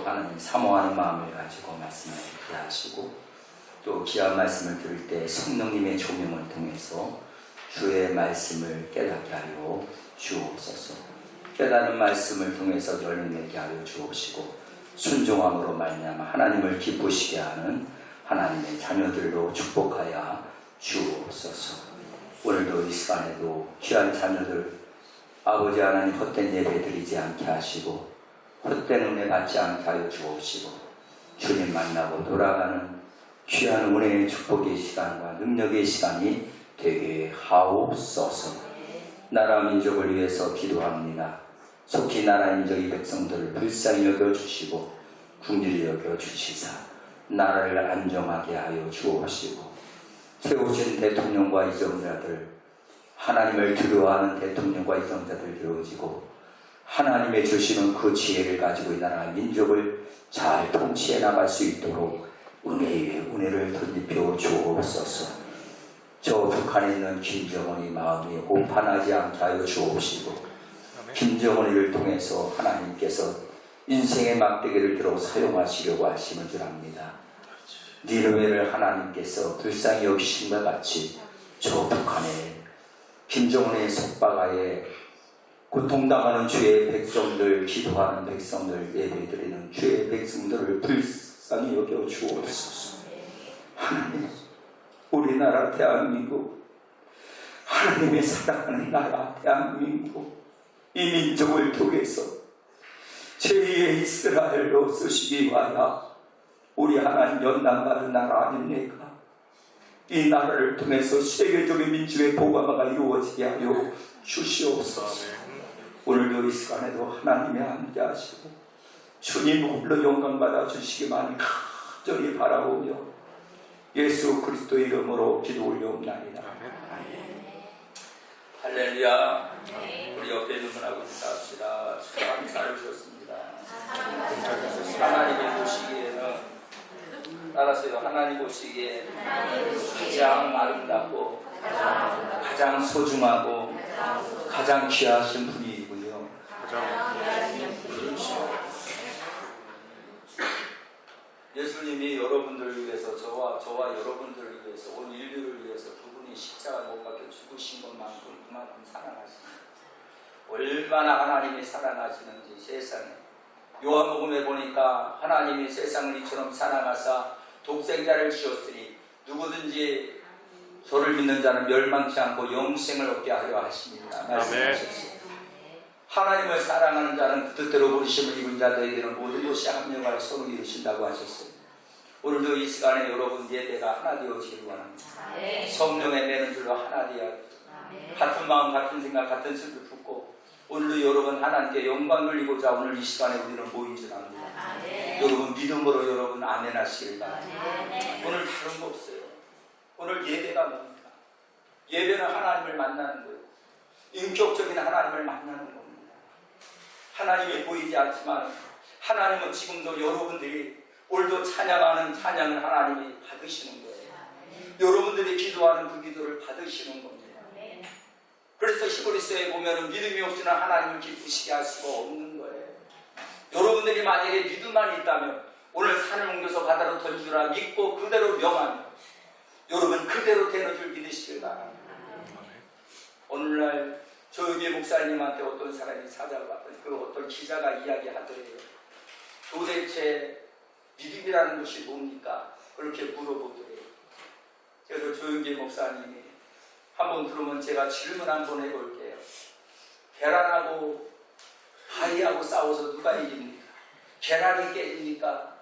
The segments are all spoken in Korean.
하나님 사모하는 마음을 가지고 말씀을 듣게 하시고 또 귀한 말씀을 들을 때 성령님의 조명을 통해서 주의 말씀을 깨닫게 하여 주옵소서. 깨닫는 말씀을 통해서 열매맺게 하여 주옵시고 순종함으로 말미암아 하나님을 기쁘시게 하는 하나님의 자녀들로 축복하여 주옵소서. 오늘도 이 시간에도 귀한 자녀들 아버지 하나님 헛된 예배 드리지 않게 하시고 헛된 은혜 받지 않게 하여 주옵시고 주님 만나고 돌아가는 귀한 은혜의 축복의 시간과 능력의 시간이 되게 하옵소서. 나라 민족을 위해서 기도합니다. 속히 나라 민족의 백성들을 불쌍히 여겨주시고 긍휼히 여겨주시사 나라를 안정하게 하여 주옵시고 세우신 대통령과 이정자들 하나님을 두려워하는 대통령과 이정자들 되어지고 하나님의 주시는 그 지혜를 가지고 이 나라 민족을 잘 통치해 나갈 수 있도록 은혜 위에 은혜를 덧입혀 주옵소서. 저 북한에 있는 김정은의 마음이 오판하지 않게 하여 주옵시고 김정은이를 통해서 하나님께서 인생의 막대기를 들어 사용하시려고 하시는 줄 압니다. 니느웨를 하나님께서 불쌍히 여기신 것 같이 저 북한에 김정은의 속박하에 고통당하는 주의 백성들, 기도하는 백성들, 예배드리는 주의 백성들을 불쌍히 여겨 주옵소서. 하나님, 우리나라 대한민국, 하나님의 사랑하는 나라 대한민국, 이 민족을 통해서 제2의 이스라엘로 쓰시기 위하여 우리 하나님 연단받은 나라 아닙니까? 이 나라를 통해서 세계적인 민주의 복화가 이루어지게 하여 주시옵소서. 오늘도 이 시간에도 하나님의 함께 하시고 주님 홀로 영광받아 주시기만 간절히 바라보며 예수 그리스도 이름으로 기도 올려옵나이다. 할렐루야. 우리 옆에 있는 분하고 인사합시다. 참 잘하셨습니다. 하나님이 보시기에는 따라서요. 하나님 보시기에 가장 아름답고 가장 소중하고 가장 귀하신 분이군요. 예수님이 여러분들을 위해서 저와 여러분들을 위해서 온 인류를 위해서 그분이 십자가 못 박혀 죽으신 것만큼 그만큼 사랑하십니다. 얼마나 하나님이 사랑하시는지 세상에 요한복음에 보니까 하나님이 세상을 이처럼 사랑하사 독생자를 주셨으니 누구든지 저를 믿는 자는 멸망치 않고 영생을 얻게 하려 하십니다. 말씀하셨습니다. 하나님을 사랑하는 자는 그 뜻대로 부르심을 입은 자들에게는 모든 것이 합력하여 서로 이루신다고 하셨어요. 오늘도 이 시간에 여러분 예배가 하나 되어지길 원합니다. 성령의 매는 줄로 하나 되어 같은 마음 같은 생각 같은 뜻을 품고 오늘도 여러분 하나님께 영광 돌리고자 오늘 이 시간에 우리는 모인 줄 압니다. 여러분 믿음으로 여러분 아멘 하시길 바랍니다. 오늘 다른 거 없어요. 오늘 예배가 뭡니까? 예배는 하나님을 만나는 거예요. 인격적인 하나님을 만나는 겁니다. 하나님이 보이지 않지만 하나님은 지금도 여러분들이 오늘도 찬양하는 찬양을 하나님이 받으시는 거예요. 여러분들이 기도하는 그 기도를 받으시는 겁니다. 그래서 히브리서에 보면 믿음이 없이는 하나님을 기쁘시게 할 수가 없는 거예요. 여러분들이 만약에 믿음만 있다면 오늘 산을 옮겨서 바다로 던지라 믿고 그대로 명하면 여러분 그대로 되는 줄 믿으시길 바랍니다. 오늘날 조용히 목사님한테 어떤 사람이 찾아왔더니 그 어떤 기자가 이야기하더래요. 도대체 믿음이라는 것이 뭡니까? 그렇게 물어보더래요. 그래서 조용기 목사님이 한번 들으면 제가 질문 한번 해볼게요. 계란하고 바위하고 싸워서 누가 이깁니까? 계란이 깨집니까?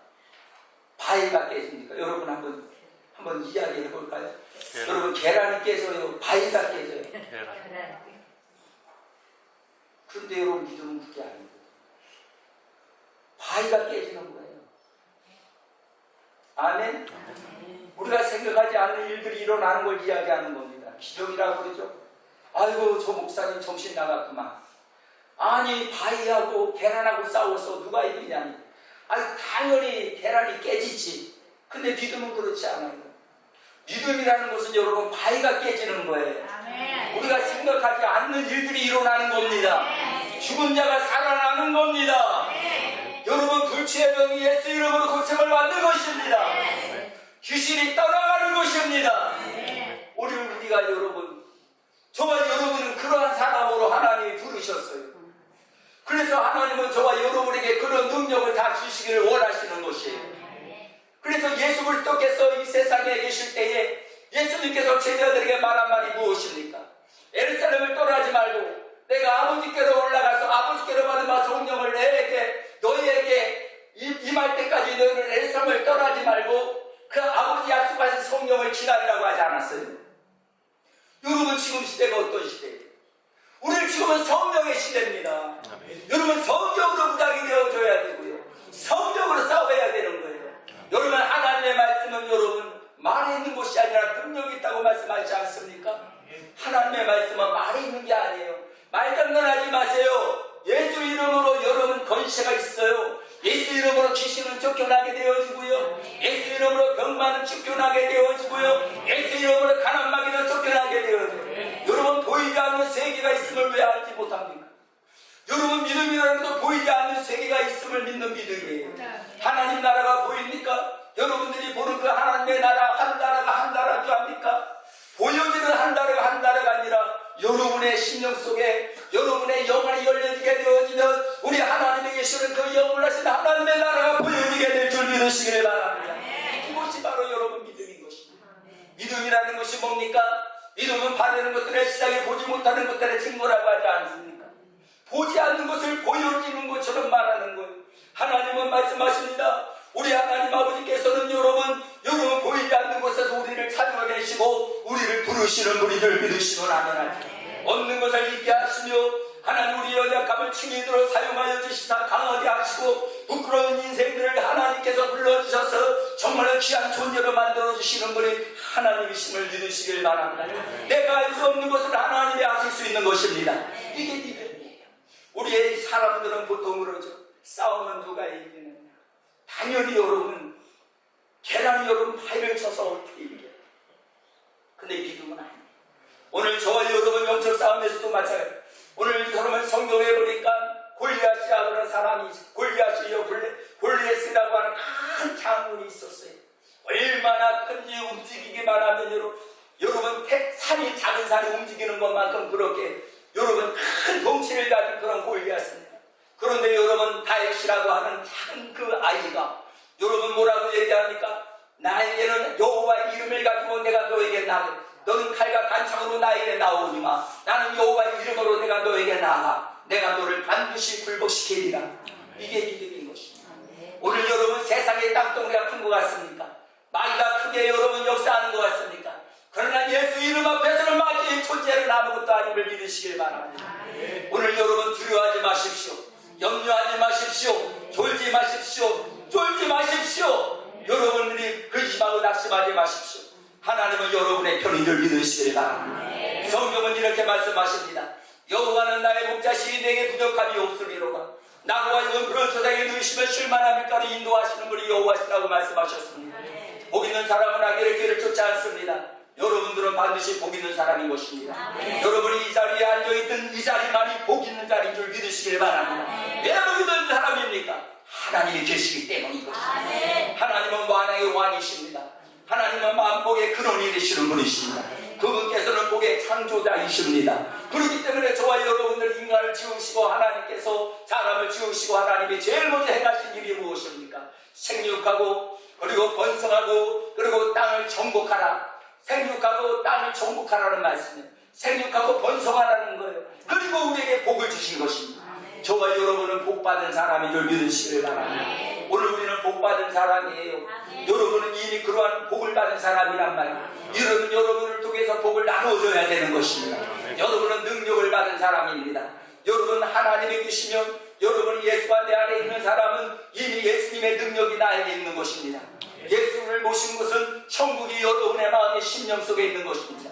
바위가 깨집니까? 여러분 한번 이야기해 볼까요? 여러분 계란이 깨져요? 바위가 깨져요? 그런데 여러분 믿음은 그게 아니거든요. 바위가 깨지는 거예요. 아멘? 우리가 생각하지 않는 일들이 일어나는 걸 이야기하는 겁니다. 기적이라고 그러죠. 아이고 저 목사님 정신 나갔구만. 아니 바위하고 계란하고 싸워서 누가 이기냐니. 아니 당연히 계란이 깨지지. 근데 믿음은 그렇지 않아요. 믿음이라는 것은 여러분 바위가 깨지는 거예요. 아멘. 우리가 생각하지 않는 일들이 일어나는 겁니다. 아멘. 죽은 자가 살아나는 겁니다. 아멘. 여러분 불치의 병이 예수 이름으로 고침을 받는 것입니다. 귀신이 떠나가는 것입니다. 우리가 여러분, 저와 여러분은 그러한 사람으로 하나님이 부르셨어요. 그래서 하나님은 저와 여러분에게 그런 능력을 다 주시기를 원하시는 것이에요. 그래서 예수 그리스도께서 이 세상에 계실 때에 예수님께서 제자들에게 말한 말이 무엇입니까? 예루살렘을 떠나지 말고 내가 아버지께로 올라가서 아버지께로 받은 성령을 너희에게 임할 때까지 너희는 예루살렘을 떠나지 말고 그 아버지 약속하신 성령을 기다리라고 하지 않았어요? 여러분, 지금 시대가 어떤 시대예요? 우리 지금은 성령의 시대입니다. 여러분, 성령으로 무장이 되어줘야 되고요, 성령으로 싸워야 되는 거예요. 여러분, 하나님의 말씀은 여러분 말에 있는 것이 아니라 능력이 있다고 말씀하지 않습니까? 하나님의 말씀은 말에 있는 게 아니에요. 말장난하지 마세요. 예수 이름으로 여러분 권세가 있어요. 예수 이름으로 귀신은 쫓겨나게 되어지고요, 예수 이름으로 병만은 쫓겨나게 되어지고요, 예수 이름으로 가난마귀는 쫓겨나게 되어져요. 여러분, 보이지 않는 세계가 있음을 왜 알지 못합니까? 여러분, 믿음이라는 것도 보이지 않는 세계가 있음을 믿는 믿음이에요. 하나님 나라가 보입니까? 여러분들이 보는 그 하나님의 나라, 한 나라가 한 나라인 줄 압니까? 보여지는 한 나라가 아니라 여러분의 심령 속에 여러분의 영혼이 열려지게 되어지면 우리 하나님이 계시는 그 영원하신 하나님의 나라가 보여지게 될 줄 믿으시길 바랍니다. 그것이 바로 여러분 믿음인 것입니다. 믿음이라는 것이 뭡니까? 믿음은 바라는 것들의 시작에 보지 못하는 것들의 증거라고 하지 않습니까? 보지 않는 것을 보여지는 것처럼 말하는 거예요. 하나님은 말씀하십니다. 우리 하나님 아버지께서는 여러분 보이지 않는 곳에서 우리를 찾아 계시고 우리를 부르시는 분인 줄 믿으시면 아멘하죠. 없는 것을 있게 하시며 하나님 우리 연약함을 칭의대로 사용하여 주시사 강하게 하시고 부끄러운 인생들을 하나님께서 불러주셔서 정말 귀한 존재로 만들어주시는 분이 하나님이심을 믿으시길 바랍니다. 내가 알 수 없는 것을 하나님이 하실 수 있는 것입니다. 이게 믿음이에요. 우리의 사람들은 보통 그러죠. 싸우면 누가 이기느냐. 당연히 여러분, 계란이 여러분 파이를 쳐서 어떻게 이겨요? 근데 믿음은 아니에요. 오늘 저와 여러분 영적 싸움에서도 마찬가지예요. 오늘 여러분 성경에 보니까 골리앗이라고 하는 사람이 골리앗이요 골리앗이라고 하는 큰 장군이 있었어요. 얼마나 큰지 움직이기만 하면 여러분 산이 작은 산이 움직이는 것만큼 그렇게 여러분 큰 덩치를 가진 그런 골리앗입니다. 그런데 여러분 다윗이라고 하는 작은 그 아이가 여러분 뭐라고 얘기합니까? 나에게는 여호와 이름을 가지고 내가 너에게 나가. 너는 칼과 간창으로 나에게 나오니마. 나는 여호와 이름으로 내가 너에게 나가. 내가 너를 반드시 굴복시키리라. 이게 믿음인 것입니다. 오늘 여러분 세상의 땅덩어리가 큰 것 같습니까? 마귀가 크게 여러분 역사하는 것 같습니까? 그러나 예수 이름 앞에서는 마귀의 존재는 아무것도 아님을 믿으시길 바랍니다. 오늘 여러분 두려워하지 마십시오. 염려하지 마십시오. 졸지 마십시오. 쫄지 마십시오. 여러분들이 근심하고 낙심하지 마십시오. 하나님은 여러분의 편인 줄 믿으시길 바랍니다. 성경은 이렇게 말씀하십니다. 여호와는 나의 목자시니 내게 부족함이 없으리로다. 나와 이건 그런 저장에 누이시면 쉴만한 밀가루 인도하시는 분이 여호와시라고 말씀하셨습니다. 복 있는 사람은 악의 길을 쫓지 않습니다. 여러분들은 반드시 복 있는 사람인 것입니다. 여러분이 이 자리에 앉아있던 이 자리만이 복 있는 자리인 줄 믿으시길 바랍니다. 왜 복 있는 사람입니까? 하나님이 계시기 때문인 것입니다. 하나님은 왕의 왕이십니다. 하나님은 만복의 근원이 되시는 분이십니다. 그분께서는 복의 창조자이십니다. 그렇기 때문에 저와 여러분들 인간을 지으시고 하나님께서 사람을 지으시고 하나님이 제일 먼저 행하신 일이 무엇입니까? 생육하고 그리고 번성하고 그리고 땅을 정복하라. 생육하고 땅을 정복하라는 말씀이에요. 생육하고 번성하라는 거예요. 그리고 우리에게 복을 주신 것입니다. 저와 여러분은 복받은 사람인 줄 믿으시길 바랍니다. 오늘 우리는 복받은 사람이에요. 여러분은 이미 그러한 복을 받은 사람이란 말이에요. 이런 여러분을 통해서 복을 나눠줘야 되는 것입니다. 여러분은 능력을 받은 사람입니다. 여러분 하나님이 주시면 여러분 예수가 내 안에 있는 사람은 이미 예수님의 능력이 나에게 있는 것입니다. 예수를 모신 것은 천국이 여러분의 마음의 심령 속에 있는 것입니다.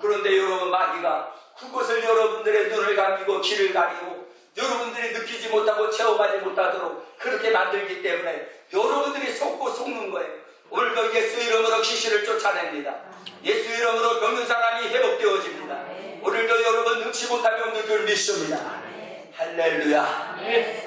그런데 여러분 마귀가 그것을 여러분들의 눈을 감기고 귀를 가리고 여러분들이 느끼지 못하고 체험하지 못하도록 그렇게 만들기 때문에 여러분들이 속고 속는 거예요. 오늘도 예수 이름으로 귀신을 쫓아냅니다. 예수 이름으로 병든 사람이 회복되어집니다. 오늘도 여러분 능치 못하게 없는 줄 믿습니다. 할렐루야.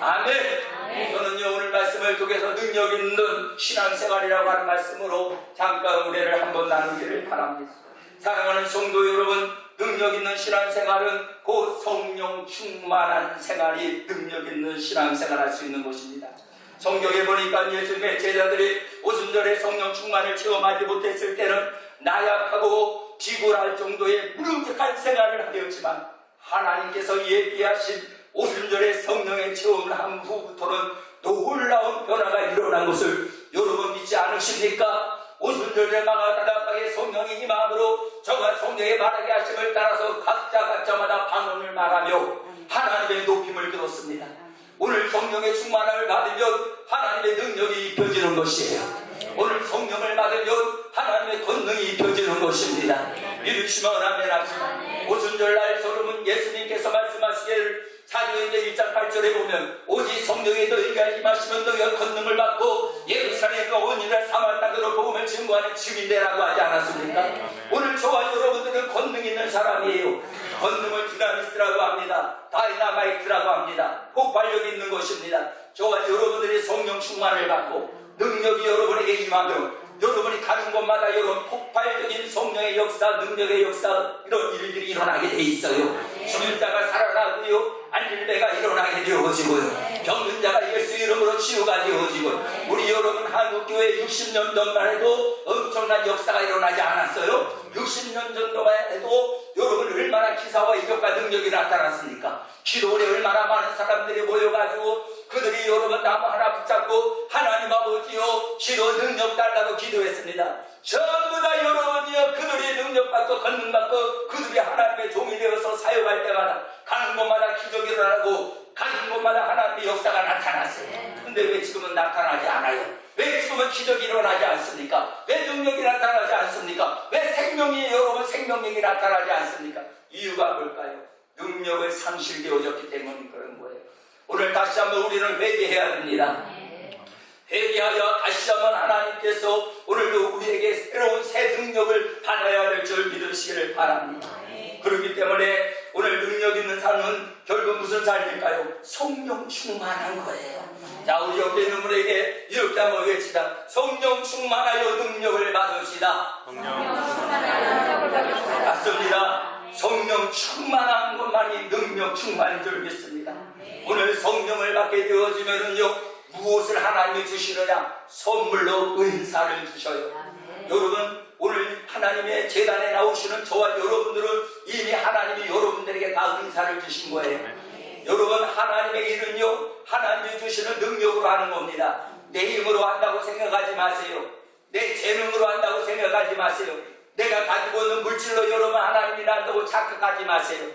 아멘. 저는요 오늘 말씀을 통해서 능력 있는 신앙생활이라고 하는 말씀으로 잠깐 우리를 한번 나누기를 바랍니다. 사랑하는 성도 여러분, 능력 있는 신앙생활은 곧 성령 충만한 생활이 능력 있는 신앙생활 할 수 있는 것입니다. 성경에 보니까 예수님의 제자들이 오순절에 성령 충만을 체험하지 못했을 때는 나약하고 비굴할 정도의 무능력한 생활을 하였지만 하나님께서 예비하신 오순절에 성령의 체험을 한 후부터는 놀라운 변화가 일어난 것을 여러분 믿지 않으십니까? 오순절에 마가다락방에 성령이 임함으로 저가 성령의 말하게 하심을 따라서 각자마다 방언을 말하며 하나님의 높임을 들었습니다. 오늘 성령의 충만함을 받으면 하나님의 능력이 입혀지는 것이에요. 오늘 성령을 받으면 하나님의 권능이 입혀지는 것입니다. 믿으시면 아멘하시다. 오순절날 여러분 예수님께서 말씀하시기를 사도행전 1장 8절에 보면 오직 성령이 너희가 임하시면 너희가 권능을 받고 예루살렘과 온 유다 사마리아 땅으로 복음을 증거하는 증인되라고 하지 않았습니까? 오늘 저와 여러분들은 권능 있는 사람이에요. 권능을 디나미스라고 합니다. 다이나마이트라고 합니다. 폭발력 있는 것입니다. 저와 여러분들이 성령 충만을 받고 능력이 여러분에게 임하면 여러분이 가는 곳마다 이런 폭발적인 성령의 역사, 능력의 역사, 이런 일들이 일어나게 돼 있어요. 죽은 자가 살아나고요, 안일배가 일어나게 되어지고요, 병든 자가 예수 이름으로 치유가 되어지고요. 우리 여러분 한국교회 60년 전만 해도 엄청난 역사가 일어나지 않았어요? 60년 전만 해도 여러분 얼마나 기사와 이적과 능력이 나타났습니까? 기도원에 얼마나 많은 사람들이 모여가지고 그들이 여러분 나무 하나 붙잡고 하나님 아버지요 기도 능력 달라고 기도했습니다. 전부 다 여러분이요 그들이 능력받고 권능받고 그들이 하나님의 종이 되어서 사역할 때마다 가는 곳마다 기적이 일어나고 가는 곳마다 하나님의 역사가 나타났어요. 근데 왜 지금은 나타나지 않아요? 왜 지금은 기적이 일어나지 않습니까? 왜 능력이 나타나지 않습니까? 왜 생명이 여러분 생명력이 나타나지 않습니까? 이유가 뭘까요? 능력을 상실되어졌기 때문에 그런 거예요. 오늘 다시 한번 우리는 회개해야 됩니다. 회개하여 다시 한번 하나님께서 오늘도 우리에게 새로운 새 능력을 받아야 될 줄 믿으시기를 바랍니다. 그렇기 때문에 오늘 능력 있는 삶은 결국 무슨 삶일까요? 성령 충만한 거예요. 자, 우리 옆에 있는 분에게 이렇게 한번 외치다. 성령 충만하여 능력을 받읍시다. 맞습니다. 성령 충만한 것만이 능력 충만인 줄 믿습니다. 오늘 성령을 받게 되어지면은요 무엇을 하나님이 주시느냐? 선물로 은사를 주셔요. 여러분 오늘 하나님의 제단에 나오시는 저와 여러분들은 이미 하나님이 여러분들에게 다 은사를 주신 거예요. 여러분 하나님의 일은요 하나님이 주시는 능력으로 하는 겁니다. 내 힘으로 한다고 생각하지 마세요. 내 재능으로 한다고 생각하지 마세요. 내가 가지고 있는 물질로 여러분 하나님이 난다고 착각하지 마세요.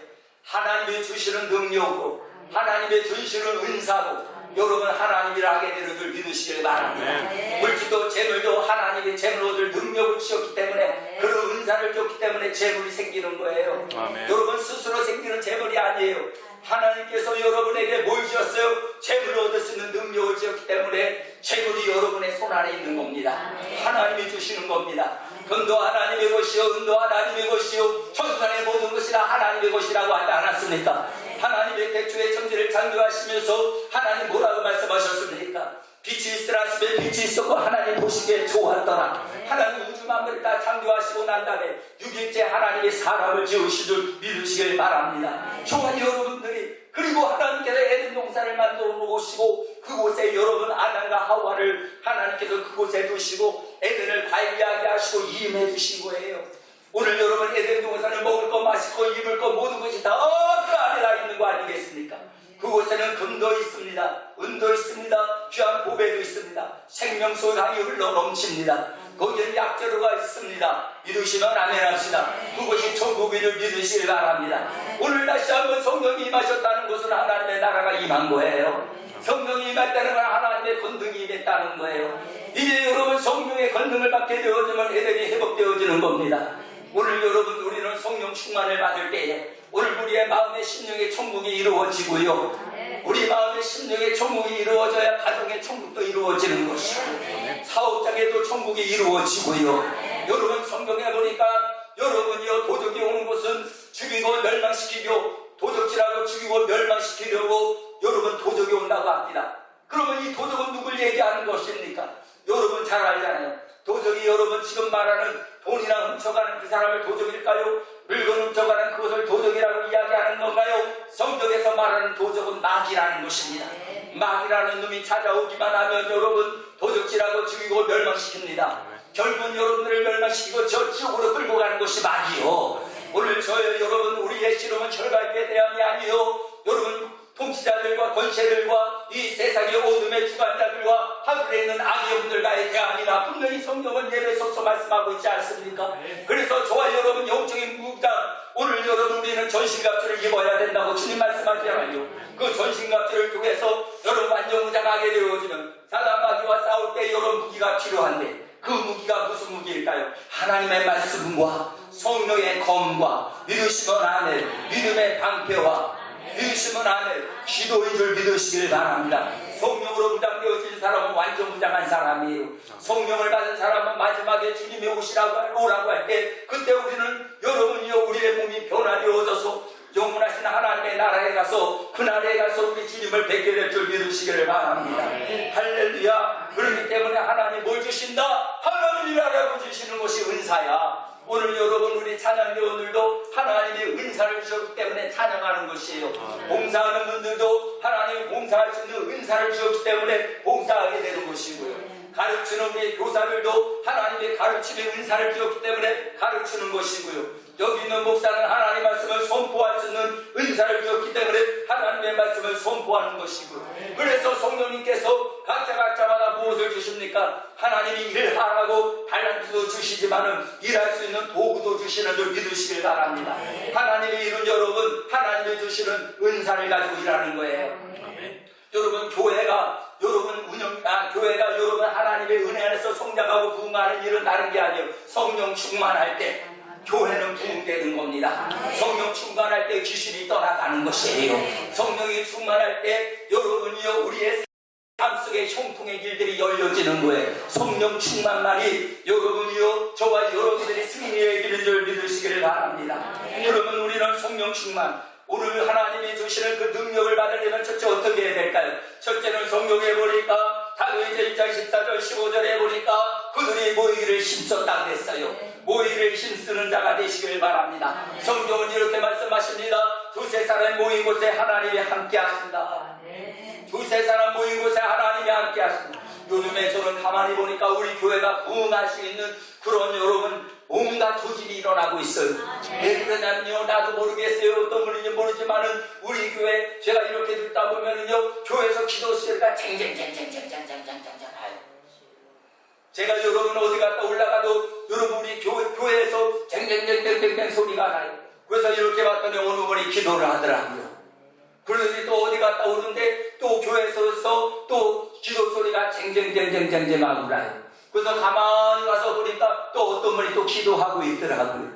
하나님이 주시는 능력으로 하나님의 주시는 은사로 여러분 하나님이라 하게 되는 줄 믿으시길 바랍니다. 물질도 재물도 하나님의 재물을 능력을 주셨기 때문에 그런 은사를 줬기 때문에 재물이 생기는 거예요. 여러분 스스로 생기는 재물이 아니에요. 하나님께서 여러분에게 뭘 주셨어요? 재물을 얻을 수 있는 능력을 주셨기 때문에 재물이 여러분의 손 안에 있는 겁니다. 하나님이 주시는 겁니다. 금도 하나님의 것이요 은도 하나님의 것이요 천상의 모든 것이 다 하나님의 것이라고 하지 않았습니까? 하나님의 태초의 천지를 창조하시면서 하나님 뭐라고 말씀하셨습니까? 빛이 있으라 하시면 빛이 있었고 하나님 보시기에 좋았더라. 하나님 우주 만물을 다 창조하시고 난 다음에 6일째 하나님의 사람을 지으신 줄 믿으시길 바랍니다. 저와 여러분들이 그리고 하나님께서 에덴 동산을 만들어 놓으시고 그곳에 여러분 아담과 하와를 하나님께서 그곳에 두시고 에덴을 관리하게 하시고 임해 주신 거예요. 오늘 여러분 에덴 동산을 먹을 것 마실 것 입을 것 모든 것이 다 그 안에 다 있는 거 아니겠습니까? 그곳에는 금도 있습니다. 은도 있습니다. 귀한 보배도 있습니다. 생명수 강이 흘러 넘칩니다. 거기에 약재료가 있습니다. 믿으시면 아멘합시다. 그것이 천국인을 믿으시길 바랍니다. 오늘 다시 한번 성령이 임하셨다는 것은 하나님의 나라가 임한 거예요. 성령이 임했다는 건 하나님의 권능이 임했다는 거예요. 이제 여러분 성령의 권능을 받게 되어지면 에덴이 회복되어지는 겁니다. 오늘 여러분 우리는 성령 충만을 받을 때에 오늘 우리의 마음의 심령의 천국이 이루어지고요. 우리 마음의 심령의 천국이 이루어져야 가정의 천국도 이루어지는 것이고 사업장에도 천국이 이루어지고요. 여러분 성경에 보니까 여러분이요 도적이 오는 곳은 죽이고 멸망시키고 도적질하고 죽이고 멸망시키려고 여러분 도적이 온다고 합니다. 그러면 이 도적은 누굴 얘기하는 것입니까? 여러분 잘 알잖아요. 도적이 여러분 지금 말하는 돈이나 훔쳐가는 그 사람을 도적일까요? 물건 훔쳐가는 그것을 도적이라고 이야기하는 건가요? 성경에서 말하는 도적은 마귀라는 것입니다. 마귀라는 놈이 찾아오기만 하면 여러분 도적질하고 죽이고 멸망시킵니다. 결국은 여러분들을 멸망시키고 저 지옥으로 끌고 가는 것이 마귀요. 오늘 여러분 우리의 실험은 혈과에 대함이 아니요. 여러분 통치자들과 권세들과 이 세상의 어둠의 주관자들과 하늘에 있는 악의분들과의 대항이나 분명히 성경은 예배소서 말씀하고 있지 않습니까? 그래서 저와 여러분 영적인 무장 오늘 여러분 우리는 전신갑주를 입어야 된다고 주님 말씀하시잖아요. 그 전신갑주를 통해서 여러분 완전무장하게 되어지면 사단 마귀와 싸울 때 여러 무기가 필요한데 그 무기가 무슨 무기일까요? 하나님의 말씀과 성령의 검과 믿으시면 안에 믿음의 방패와 믿으시면 안에 기도인 줄 믿으시길 바랍니다. 성령으로 무장되어진 사람은 완전 무장한 사람이에요. 성령을 받은 사람은 마지막에 주님이 오라고 할 때 그때 우리는 여러분이요 우리의 몸이 변화되어져서 영원하신 하나님의 나라에 가서 그 나라에 가서 우리 주님을 뵙게 될 줄 믿으시기를 바랍니다. 할렐루야. 그렇기 때문에 하나님 뭘 주신다? 하나님이라고 주시는 것이 은사야. 오늘 여러분 우리 찬양대원들도 하나님이 은사를 주셨기 때문에 찬양하는 것이에요. 봉사하는 분들도 하나님이 봉사할 수 있는 은사를 주셨기 때문에 봉사하게 되는 것이고요. 가르치는 우리 교사들도 하나님의 가르침의 은사를 주었기 때문에 가르치는 것이고요. 여기 있는 목사는 하나님의 말씀을 선포할 수 있는 은사를 주었기 때문에 하나님의 말씀을 선포하는 것이고요. 그래서 성령님께서 각자마다 무엇을 주십니까? 하나님이 일하라고 달란트도 주시지만은 일할 수 있는 도구도 주시는 줄 믿으시길 바랍니다. 하나님의 일은 여러분 하나님이 주시는 은사를 가지고 일하는 거예요. 여러분 교회가 여러분 하나님의 은혜 안에서 성장하고 부흥하는 일은 다른 게 아니에요. 성령 충만할 때 교회는 부흥되는 겁니다. 성령 충만할 때 귀신이 떠나가는 것이에요. 성령이 충만할 때 여러분이요 우리의 삶 속에 형통의 길들이 열려지는 거예요. 성령 충만만이 여러분이요 저와 여러분들이 승리의 길인 줄 믿으시기를 바랍니다. 그러면 우리는 성령 충만 오늘 하나님이 주시는 그 능력을 받으려면 첫째 어떻게 해야 될까요? 첫째는 성경에 보니까 다니엘 1장 14절 15절에 보니까 그들이 모이기를 힘썼다 그랬어요. 모이기를 힘쓰는 자가 되시길 바랍니다. 성경은 이렇게 말씀하십니다. 두세 사람 모인 곳에 하나님이 함께 하신다. 두세 사람 모인 곳에 하나님이 함께 하신다. 요즘에 저는 가만히 보니까 우리 교회가 부흥할 수 있는 그런 여러분 온갖 조직이 일어나고 있어요. 왜 그러냐면요 나도 모르겠어요. 어떤 분인지 모르지만은 우리 교회 제가 이렇게 듣다 보면은요 교회에서 기도 소리가 쟁쟁쟁쟁쟁쟁쟁쟁쟁쟁 제가 여러분 어디 갔다 올라가도 여러분 우리 교회에서 쟁쟁쟁쟁쟁쟁 소리가 나요. 그래서 이렇게 봤더니 어느 분이 기도를 하더라고요. 그러더니 또 어디 갔다 오는데 또 교회에서 또 기도 소리가 쟁쟁쟁쟁쟁쟁 하고 나요. 그래서 가만히 가서 보니까 또 어떤 분이 또 기도하고 있더라고요.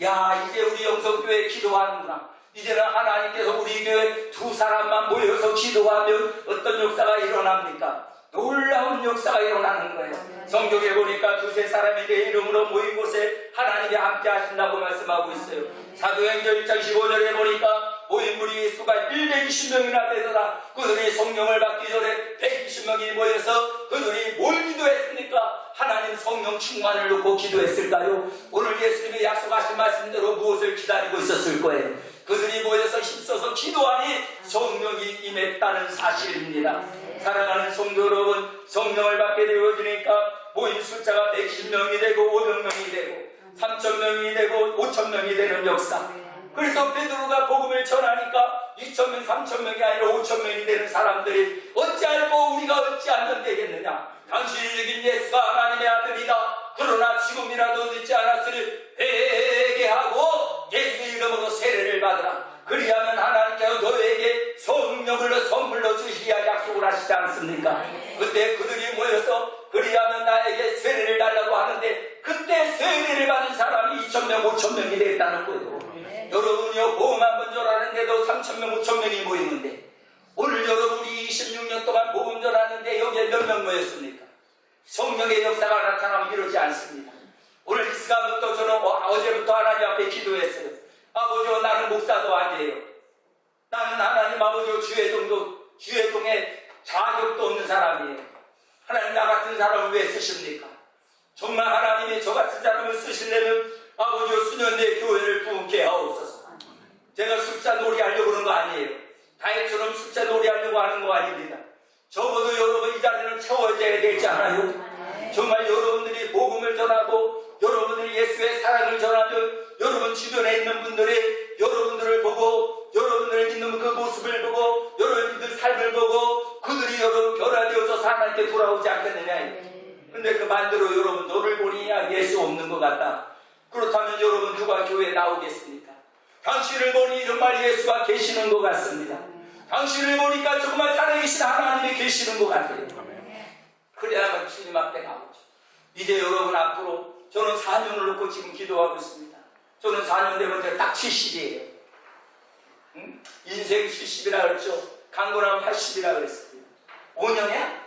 야 이제 우리 영성교회 기도하는구나. 이제는 하나님께서 우리 교회 두 사람만 모여서 기도하면 어떤 역사가 일어납니까? 놀라운 역사가 일어나는 거예요. 성경에 보니까 두세 사람이 내 이름으로 모인 곳에 하나님이 함께 하신다고 말씀하고 있어요. 사도행전 1장 15절에 보니까 모인 무리 수가 120명이나 되더라. 그들이 성령을 받기 전에 120명이 모여서 그들이 뭘 기도했습니까? 하나님 성령 충만을 놓고 기도했을까요? 오늘 예수님이 약속하신 말씀대로 무엇을 기다리고 있었을 거예요. 그들이 모여서 힘써서 기도하니 성령이 임했다는 사실입니다. 사랑하는 성도 여러분, 성령을 받게 되어지니까 모인 숫자가 110명이 되고 500명이 되고 3,000명이 되고 5,000명이 되는 역사. 그래서 베드로가 복음을 전하니까 2,000명, 3,000명이 아니라 5,000명이 되는 사람들이 어찌 알고 우리가 어찌 알면 되겠느냐. 당신이 죽인 예수가 하나님의 아들이다. 그러나 지금이라도 늦지 않았으니 회개하고 예수 이름으로 세례를 받으라. 그리하면 하나님께서 너에게 성령을 선물로 주시리라 약속을 하시지 않습니까? 그때 그들이 모여서 그리하면 나에게 세례를 달라고 하는데 그때 세례를 받은 사람이 2,000명, 5,000명이 됐다는 거예요. 여러분이요 복음 한 번 전하는데도 3,000명, 5,000명이 모이는데 오늘 여러분이 26년 동안 복음 전하는데 여기에 몇 명 모였습니까? 성령의 역사가 나타나면 이러지 않습니다. 오늘 이 시간부터 저는 어제부터 하나님 앞에 기도했어요. 아버지요 나는 목사도 아니에요. 나는 하나님 아버지요 주회동에 자격도 없는 사람이에요. 하나님 나 같은 사람을 왜 쓰십니까? 정말 하나님이 저 같은 사람을 쓰시려면 아버지여 수년 내 교회를 부흥케 하옵소서. 제가 숫자 놀이 하려고 그러는 거 아니에요. 다윗처럼 숫자 놀이 하려고 하는 거 아닙니다. 적어도 여러분 이 자리는 채워져야 되지 않아요? 정말 여러분들이 복음을 전하고 여러분들이 예수의 사랑을 전하며 여러분 주변에 있는 분들이 여러분들을 보고 여러분들을 믿는 그 모습을 보고 여러분들 삶을 보고 그들이 여러분 변화되어서 하나님께 돌아오지 않겠느냐. 근데 그 반대로 여러분 너를 보니 예수 없는 것 같다. 그렇다면 여러분 누가 교회에 나오겠습니까? 당신을 보니 정말 예수가 계시는 것 같습니다. 당신을 보니까 정말 살아계신 하나님이 계시는 것 같아요. 그래야만 주님 앞에 나오죠. 이제 여러분 앞으로 저는 4년을 놓고 지금 기도하고 있습니다. 저는 4년 되면 제가 딱 70이에요. 응? 인생 70이라 그랬죠. 강건하면 80이라 그랬습니다. 5년이야?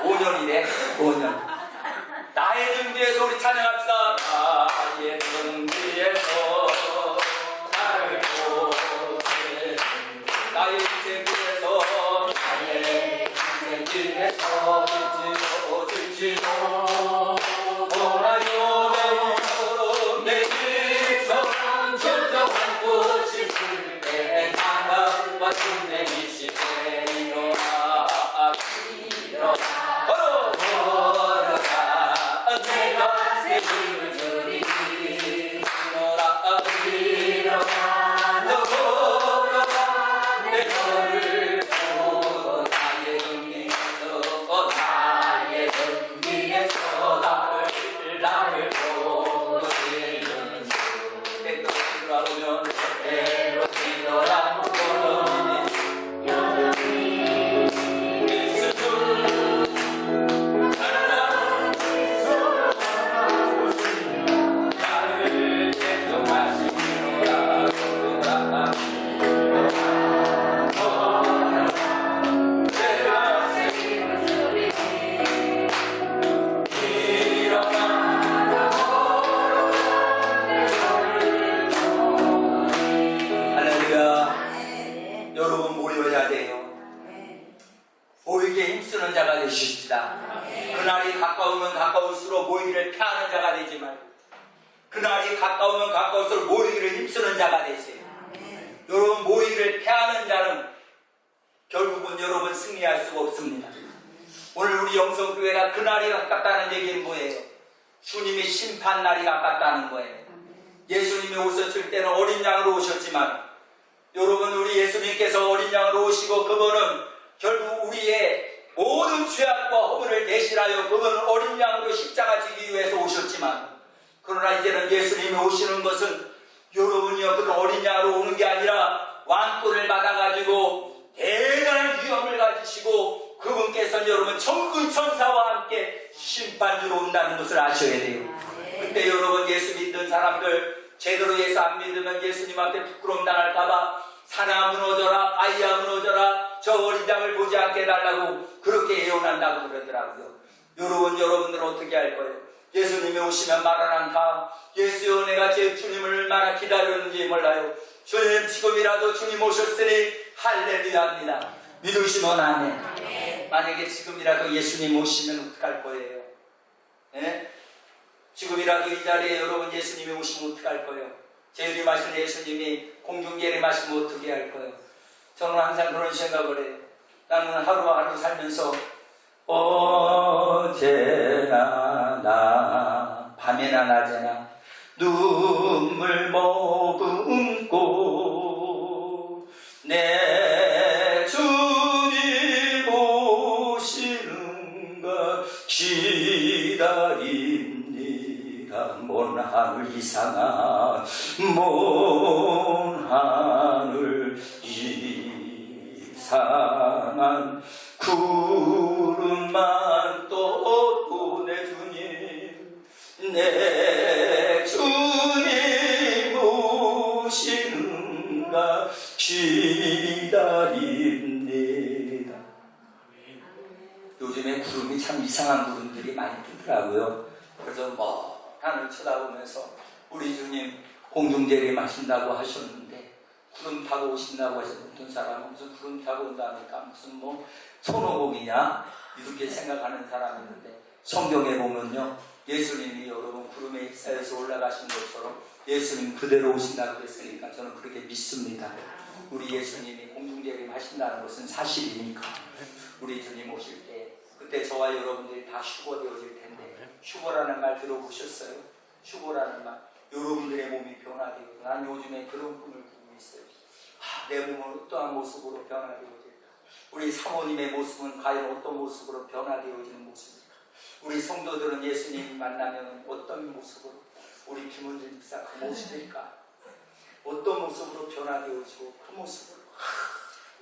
5년이래. 5년. 나의 등뒤에서 우리 찬양합시다. 나의 등뒤에서 나를 보내 나의 인생길에서 나의 인생길에서 들지도 보라요 내 길처럼 절정한 꽃이 필 때 나가 주내 미시되 일어나 걸어가 내가 새 힘을 주리 일어나 너 걸어가 내 너를 보고 나의 등뒤에서 나를 보고 있는 주 때로 돌아오면 때로 뒤돌아보는 힘쓰는 자가 되십시다. 그날이 가까우면 가까울수록 모이기를 피하는 자가 되지 말고 그날이 가까우면 가까울수록 모이기를 힘쓰는 자가 되세요. 여러분 모이기를 피하는 자는 결국은 여러분 승리할 수가 없습니다. 오늘 우리 영성교회가 그날이 가깝다는 얘기는 뭐예요? 주님의 심판날이 가깝다는 거예요. 예수님이 오셨을 때는 어린 양으로 오셨지만 여러분 우리 예수님께서 어린 양으로 오시고 그분은 결국 우리의 모든 죄악과 허물을 대신하여 그분은 어린 양으로 십자가 지기 위해서 오셨지만 그러나 이제는 예수님이 오시는 것은 여러분이요 그 어린 양으로 오는 게 아니라 왕권을 받아가지고 대단한 위엄을 가지시고 그분께서는 여러분 천군 천사와 함께 심판주로 온다는 것을 아셔야 돼요. 그때 여러분 예수 믿는 사람들 제대로 예수 안 믿으면 예수님 앞에 부끄러움 당할까봐 산하 무너져라 바위야 무너져라 저 어린 양을 보지 않게 해달라고 그렇게 예언한다고 그러더라고요. 여러분들은 어떻게 할 거예요? 예수님이 오시면 말하는가 예수여 내가 제 주님을 얼마나 기다렸는지 몰라요. 주님 지금이라도 주님 오셨으니 할렐루야입니다. 믿으시면 아멘. 만약에 지금이라도 예수님 오시면 어떡할 거예요? 예? 지금이라도 이 자리에 여러분 예수님이 오시면 어떡할 거예요? 재림하신 예수님이 공중예림하시면 어떻게 할 거예요? 저는 항상 그런 생각을 해요. 나는 하루하루 살면서 어제나 나 밤이나 낮에나 눈물 머금고 내 주님 오시는가 기다립니다. 먼 하늘 이상한 먼 하늘 이상한 구름만 떠도 내 주님 오시는가 기다립니다. 요즘에 구름이 참 이상한 구름들이 많이 뜨더라고요. 그래서 하늘 쳐다보면서 우리 주님 공중재림하신다고 하셨는데 구름 타고 오신다고 해서 어떤 사람은 무슨 구름 타고 온다니까 무슨 뭐 손오공이냐 이렇게 생각하는 사람이 있는데 성경에 보면요 예수님이 여러분 구름에 휩싸여서 올라가신 것처럼 예수님 그대로 오신다고 했으니까 저는 그렇게 믿습니다. 우리 예수님이 공중재림 하신다는 것은 사실이니까 우리 주님 오실 때 그때 저와 여러분들이 다 휴거되어질 텐데 휴거라는 말 들어보셨어요? 휴거라는 말 여러분들의 몸이 변화되고 난 요즘에 그런 꿈을 꾸고 있어요. 내 몸은 어떠한 모습으로 변화되어질까? 우리 사모님의 모습은 과연 어떤 모습으로 변화되어지는 모습일까? 우리 성도들은 예수님 만나면 어떤 모습으로 우리 김은진 집사 그 모습일까? 어떤 모습으로 변화되어지고 그 모습으로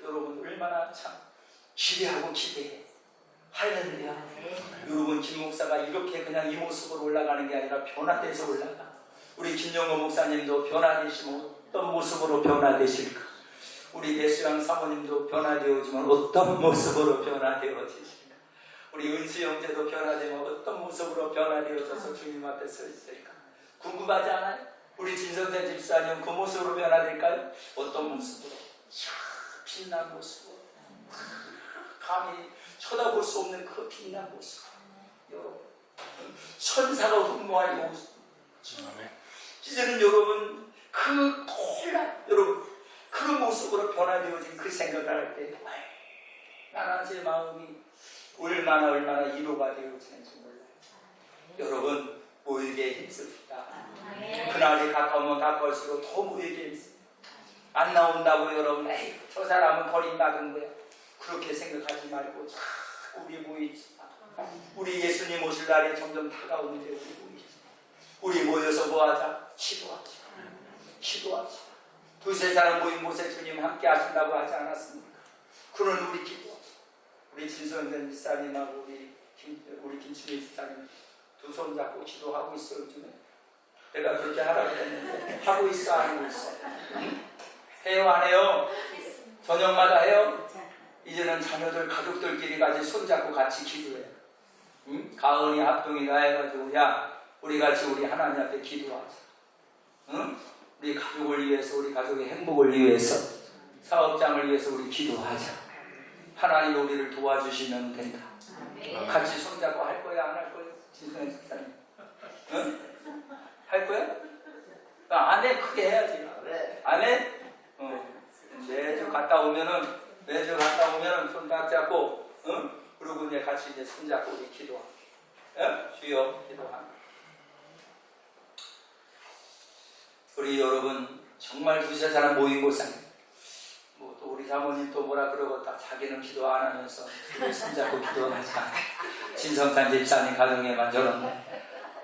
여러분 얼마나 참 기대하고 기대해. 할렐루야. 여러분 김 목사가 이렇게 그냥 이 모습으로 올라가는 게 아니라 변화돼서 올라가. 우리 김영호 목사님도 변화되시면 어떤 모습으로 변화되실까? 우리 내수양 사모님도 변화되어지면 어떤 모습으로 변화되어지실까? 우리 은수 형제도 변화되면 어떤 모습으로 변화되어져서 주님 앞에 서 있을까? 궁금하지 않아요? 우리 진성재 집사님 그 모습으로 변화될까요? 어떤 모습으로? 빛난 모습으로 감히 쳐다볼 수 없는 그 빛난 모습 여러분 천사가 흠모할 모습 이제는 여러분 그 놀란 여러분 그 모습으로 변화되어진 그 생각을 할 때 얼마나 제 마음이 얼마나 위로가 되어지는지 몰라요. 여러분 모이게 힘씁시다. 그날이 가까우면 가까울수록 더 모이게 힘씁니다. 안 나온다고 여러분 에이 저 사람은 버림받은 거야 그렇게 생각하지 말고 자꾸 우리 모이지. 우리 예수님 오실 날이 점점 다가오는데 우리 모이지. 우리 모여서 뭐하자? 기도하자. 기도하자. 두세 사람 모인 곳에 주님 함께 하신다고 하지 않았습니까? 그런 우리 기도하자. 우리 진성된 집사님하고 우리 김춘희 집사님 두 손 잡고 기도하고 있어 요즘에. 내가 그렇게 하라고 했는데 하고 있어 안 하고 있어? 해요 안 해요? 저녁마다 해요? 이제는 자녀들 가족들끼리 같이 손잡고 같이 기도해. 응? 가은이 합동이가 해가지고 야 우리 같이 우리 하나님 앞에 기도하자. 응? 우리 가족을 위해서 우리 가족의 행복을 위해서 사업장을 위해서 우리 기도하자. 하나님 우리를 도와주시면 된다. 같이 손잡고 할 거야 안 할 거야? 진성의 집사님 응? 할 거야? 아멘 크게 해야지. 아멘? 매주 갔다 오면은 손 딱 잡고, 응? 그리고 이제 같이 이제 손 잡고 우리 기도하고, 응? 주여 기도하고. 우리 여러분 정말 두세 사람 모인 곳에 뭐 또 우리 사모님 또 뭐라 그러고 딱 자기는 기도 안 하면서 우리 손 잡고 기도하자. 진성찬 집사님 가정에만 저런데.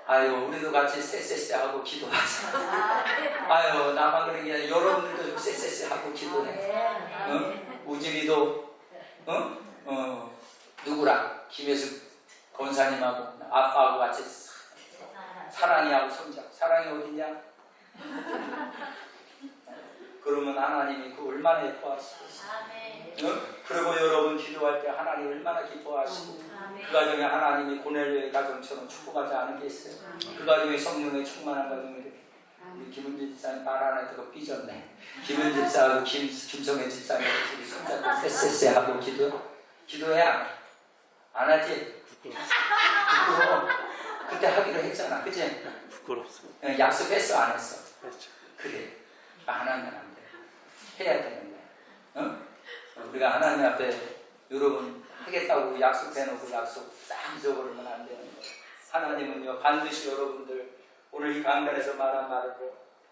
아유 우리도 같이 쎄쎄쎄 하고 기도하자. 아유 나만 그런 게 아니라 여러분들도 좀 쎄쎄쎄 하고 기도해. 응? 우진이도 응? 누구랑 김혜숙 권사님하고 아빠하고 같이 사랑이하고 손잡고. 사랑이 어디냐? 그러면 하나님이 그 얼마나 예뻐하시고 응? 그리고 여러분 기도할 때 하나님 얼마나 기뻐하시고 그 가정에 하나님이 고넬료의 가정처럼 축복하지 않은 게 있어요. 그 가정에 성령의 충만한 가정이 우리 김은진 집사님 말 안 해도 삐졌네. 김은진 집사하고 김성애 집사님 둘이 손잡고 쎄쎄쎄 하고 기도해 안 하지? 부끄러워. 그때 하기로 했잖아 그치? 부끄럽습니다. 약속했어 안 했어? 그렇죠. 그래 안 하면 안 돼. 해야 되는데 응? 우리가 하나님 앞에 여러분 하겠다고 약속해놓고 약속 싹 잊어버리면 안 되는 거예요. 하나님은요 반드시 여러분들 오늘 이 강단에서 말한 말을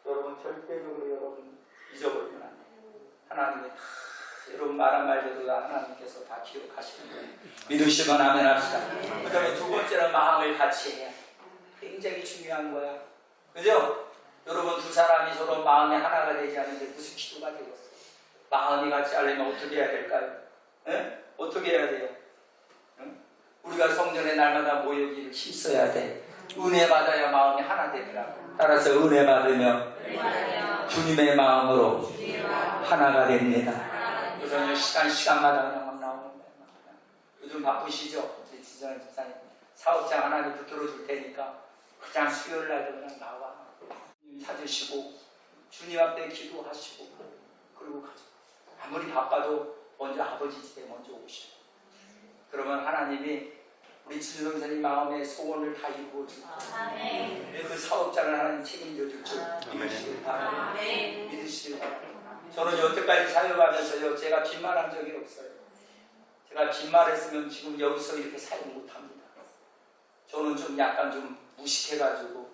여러분 절대적으로 여러분 잊어버리면 안 돼요. 하나님이 다 여러분 말한 말대로 하나님께서 다 기억하시는 거예요. 믿으시면 아멘 합시다. 그 다음에 두 번째는 마음을 같이 해야 굉장히 중요한 거야. 그죠? 여러분 두 사람이 서로 마음이 하나가 되지 않는데 무슨 기도가 되겠어요? 마음이 같이 하려면 어떻게 해야 될까요? 에? 어떻게 해야 돼요? 응? 우리가 성전에 날마다 모이기를 힘써야 돼. 은혜 받아야 마음이 하나 되더라고. 따라서 은혜 받으면 주님의 마음으로 하나가 됩니다. 그래서 시간마다 그냥 막 나오는 거예요. 요즘 바쁘시죠? 우리 지전 집사님 사업장 하나를 붙들어 줄 테니까 그냥 수요일 날도 그냥 나와. 찾으시고 주님 앞에 기도하시고 끌고 가죠. 아무리 바빠도 먼저 아버지 집에 먼저 오시고, 그러면 하나님이 우리 진성사님 마음의 소원을 다 이루어주고 그 사업자를 하나님 책임져 줄 줄 믿으시길 바랍니다. 믿으시길 바랍니다. 저는 여태까지 사역하면서요, 제가 빈말한 적이 없어요. 제가 빈말했으면 지금 여기서 이렇게 사역 못합니다. 저는 좀 약간 좀 무식해가지고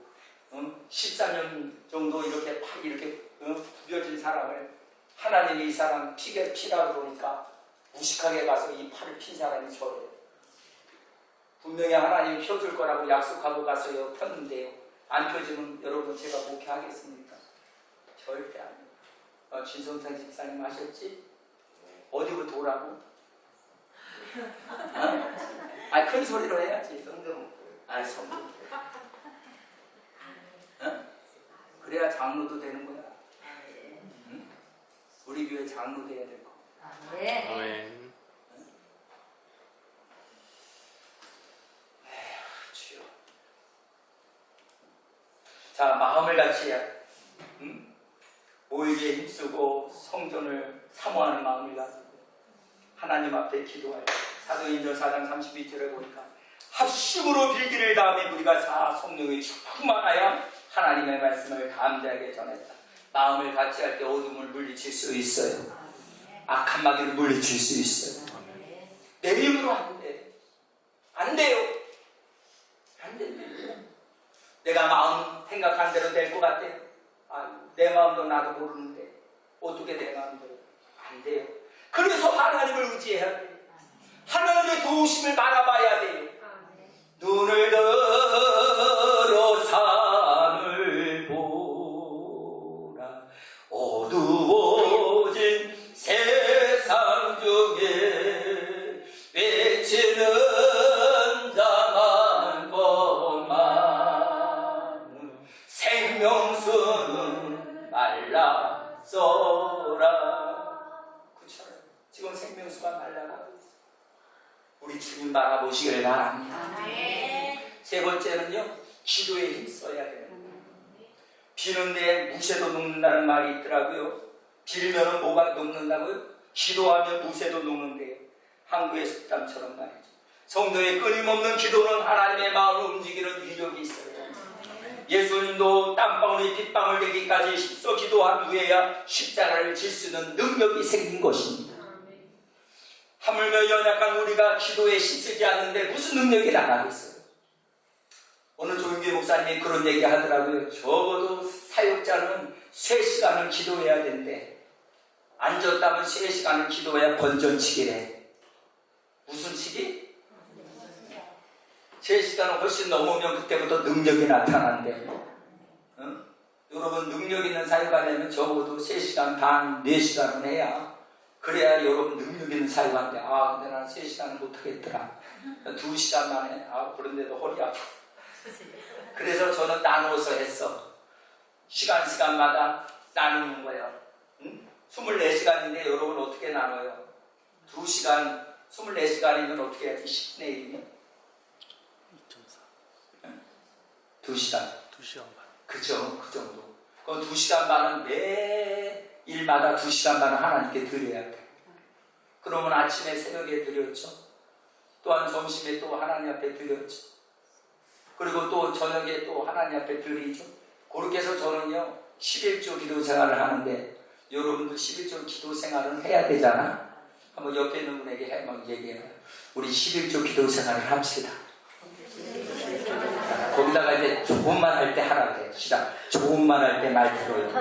13년 정도 이렇게 팔이 이렇게 부벼진 사람을 하나님이 이 사람 피라 그러니까 무식하게 가서 이 팔을 핀 사람이 저예요. 분명히 하나님이 펴줄 거라고 약속하고 가서요 폈는데요, 안 펴지면 여러분 제가 목회하겠습니까? 절대 아니에요. 진성상 집사님 하셨지? 어디부터 오라고? 큰 소리로 해야지. 성경. 성경. 그래야 장로도 되는 거야. 응? 우리 교회 장로 돼야 될 거. 아멘. 주여. 자, 마음을 같이 모이기에 힘쓰고 성전을 사모하는 마음을 가지고 하나님 앞에 기도하여 사도행전 4장 32절에 보니까 합심으로 빌기를 다음에 우리가 성령이 충만하여 하나님의 말씀을 담대하게 전했다. 마음을 같이 할 때 어둠을 물리칠 수 있어요. 악한 마귀를 물리칠 수 있어요. 내 힘으로 안 돼. 안 돼요. 안 된대요. 내가 마음 생각한 대로 될 것 같아요. 내 마음도 나도 모르는데 어떻게 내 마음대로 안 돼요. 그래서 하나님을 의지해야 돼요. 하나님의 도우심을 바라봐야 돼요. 눈을 들어 산을 보라. 어두워진 세상 중에 외치는 자만 것만 생명수는 말랐어라. 그렇죠. 지금 생명수가 말라가고 있어요. 우리 주님 바라보시길 바랍니다. 세 번째는요, 기도에 힘써야 돼요. 비는데 무쇠도 녹는다는 말이 있더라고요. 빌면은 뭐가 녹는다고요? 기도하면 무쇠도 녹는데요. 한국의 습담처럼 말이죠. 성도의 끊임없는 기도는 하나님의 마음을 움직이는 위력이 있어요. 예수님도 땀방울이 빗방울 되기까지 힘써 기도한 후에야 십자가를 질 수 있는 능력이 생긴 것입니다. 하물며 연약한 우리가 기도에 힘쓰지 않는데 무슨 능력이 나가겠어요? 오늘 조윤규 목사님이 그런 얘기 하더라고요. 적어도 사역자는 3시간을 기도해야 되는데 앉았다면 3시간을 기도해야 번전치기래. 무슨 치기? 3시간을 훨씬 넘으면 그때부터 능력이 나타난대. 여러분, 능력 있는 사역가 되면 적어도 3시간 반, 4시간은 해야, 그래야 여러분 능력 있는 사역한데, 근데 나는 3시간을 못하겠더라. 2시간 만에, 그런데도 허리 아파. 그래서 저는 나누어서 했어. 시간마다 나누는 거예요. 24시간인데 여러분 어떻게 나눠요? 2시간, 24시간이면 어떻게 해야지? 10분의 1이면? 2시간. 2시간 반. 그죠? 그 정도. 그럼 2시간 반은 매일마다 2시간 반은 하나님께 드려야 돼. 그러면 아침에 새벽에 드렸죠. 또한 점심에 또 하나님 앞에 드렸죠. 그리고 또 저녁에 또 하나님 앞에 드리죠. 그렇게 해서 저는요 11조 기도 생활을 하는데, 여러분도 11조 기도 생활은 해야 되잖아. 한번 옆에 있는 분에게 한번 얘기해요. 우리 11조 기도 생활을 합시다. 거기다가 이제 조금만 할 때 하라 그래. 시작. 조금만 할 때 말 들어요.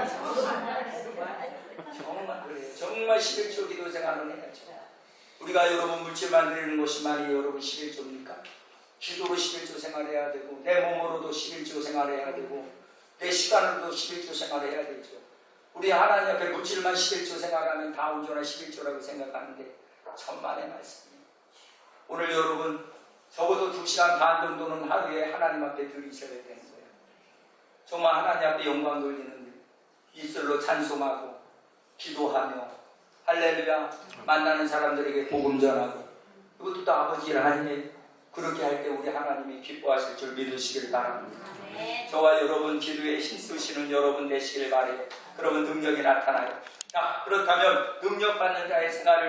정말 그래요. 정말 11조 기도 생활은 해야죠. 우리가 여러분 물질만 드리는 것이만이 여러분 11조입니까? 기도로 11조 생활해야 되고, 내 몸으로도 11조 생활해야 되고, 내 시간으로도 11조 생활해야 되죠. 우리 하나님 앞에 물질만 11조 생활하면 다 온전한 11조라고 생각하는데 천만의 말씀이에요. 오늘 여러분 적어도 2시간 반 정도는 하루에 하나님 앞에 드리셔야 되는 거예요. 정말 하나님 앞에 영광 돌리는 입술로 찬송하고 기도하며 할렐루야 만나는 사람들에게 복음 전하고, 이것도 또 아버지 일 하니 그렇게 할 때 우리 하나님이 기뻐하실 줄 믿으시길 바랍니다. 저와 여러분 기도에 힘쓰시는 여러분 되시길 바라요. 그러면 능력이 나타나요. 자, 그렇다면 능력받는 자의 생활을